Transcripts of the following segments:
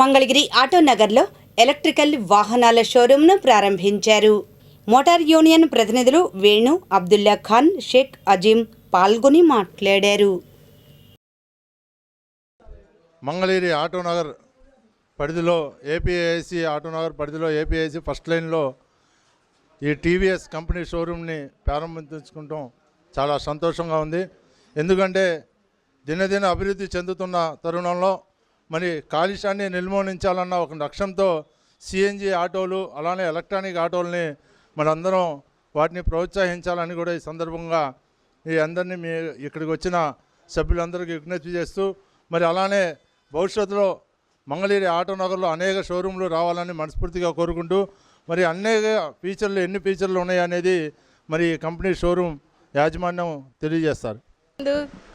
Mangalagiri ఆటోనగర్లో electrical వాహనాల షోరూంను ప్రారంభించారు. Motor union ప్రతినిధులు వేణు, అబ్దుల్లా ఖాన్, షేక్ అజీం పాల్గొని మాట్లాడారు. మంగళగిరి ఆటోనగర్ పరిధిలో ఏపీఐసి ఆటోనగర్ పరిధిలో ఏపీఐసి ఫస్ట్ లైన్లో ఈ టీవీఎస్ కంపెనీ షోరూమ్ని ప్రారంభించుకుంటాం చాలా సంతోషంగా ఉంది. ఎందుకంటే దినదిన అభివృద్ధి చెందుతున్న తరుణంలో మరి కాలుష్యాన్ని నిర్మూలించాలన్న ఒక లక్ష్యంతో సిఎన్జి ఆటోలు అలానే ఎలక్ట్రానిక్ ఆటోలని మనందరం వాటిని ప్రోత్సహించాలని కూడా ఈ సందర్భంగా ఈ అందరినీ మీ ఇక్కడికి వచ్చిన సభ్యులందరికీ విజ్ఞప్తి చేస్తూ మరి అలానే భవిష్యత్తులో మంగళగిరి ఆటోనగర్లో అనేక షోరూంలు రావాలని మనస్ఫూర్తిగా కోరుకుంటూ మరి అనేక ఫీచర్లు ఎన్ని ఫీచర్లు ఉన్నాయనేది మరి కంపెనీ షోరూమ్ యాజమాన్యం తెలియజేస్తారు.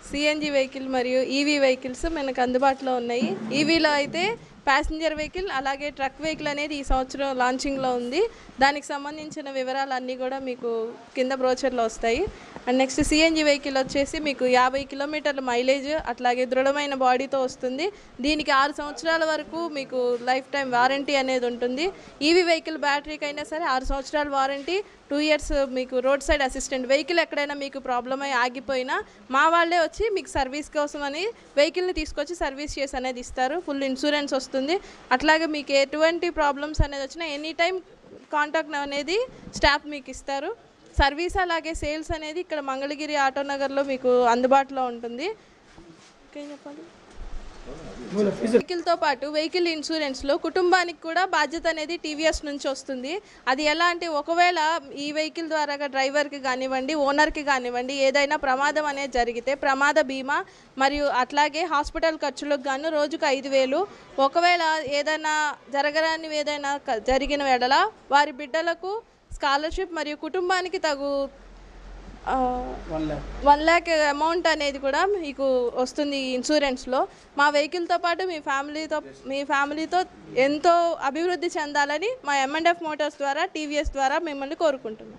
సిఎన్జి వెహికల్ మరియు ఈవీ వెహికల్స్ మనకు అందుబాటులో ఉన్నాయి. ఈవీలో అయితే ప్యాసింజర్ వెహికల్ అలాగే ట్రక్ వెహికల్ అనేది ఈ సంవత్సరం లాంచింగ్లో ఉంది. దానికి సంబంధించిన వివరాలన్నీ కూడా మీకు కింద బ్రోచర్లో వస్తాయి. అండ్ నెక్స్ట్ సిఎన్జి వెహికల్ వచ్చేసి మీకు 50 కిలోమీటర్ల మైలేజ్ అట్లాగే దృఢమైన బాడీతో వస్తుంది. దీనికి 6 సంవత్సరాల వరకు మీకు లైఫ్ టైం వారంటీ అనేది ఉంటుంది. ఈవీ వెహికల్ బ్యాటరీకి అయినా సరే 6 సంవత్సరాల వారంటీ, 2 ఇయర్స్ మీకు రోడ్ సైడ్ అసిస్టెంట్. వెహికల్ ఎక్కడైనా మీకు ప్రాబ్లం అయి ఆగిపోయినా మా వాళ్ళే వచ్చి మీకు సర్వీస్ కోసం అని వెహికల్ని తీసుకొచ్చి సర్వీస్ చేసి అనేది ఇస్తారు. ఫుల్ ఇన్సూరెన్స్ వస్తుంది. అట్లాగే మీకు ఎటువంటి ప్రాబ్లమ్స్ అనేది వచ్చినా ఎనీ టైం కాంటాక్ట్ అనేది స్టాఫ్ మీకు ఇస్తారు. సర్వీస్ అలాగే సేల్స్ అనేది ఇక్కడ మంగళగిరి ఆటోనగర్లో మీకు అందుబాటులో ఉంటుంది. వెహికల్తో పాటు వెహికల్ ఇన్సూరెన్స్లో కుటుంబానికి కూడా బాధ్యత అనేది టీవీఎస్ నుంచి వస్తుంది. అది ఎలా అంటే ఒకవేళ ఈ వెహికల్ ద్వారా డ్రైవర్కి కానివ్వండి, ఓనర్కి కానివ్వండి ఏదైనా ప్రమాదం అనేది జరిగితే ప్రమాద బీమా మరియు అట్లాగే హాస్పిటల్ ఖర్చులకు గాను రోజుకు 5,000. ఒకవేళ ఏదైనా జరగరాని ఏదైనా జరిగిన వేళ వారి బిడ్డలకు స్కాలర్షిప్ మరియు కుటుంబానికి తగు 1 lakh అమౌంట్ అనేది కూడా మీకు వస్తుంది ఈ ఇన్సూరెన్స్లో. మా వెహికల్తో పాటు మీ ఫ్యామిలీతో ఎంతో అభివృద్ధి చెందాలని మా M&F మోటార్స్ ద్వారా టీవీఎస్ ద్వారా మిమ్మల్ని కోరుకుంటున్నాం.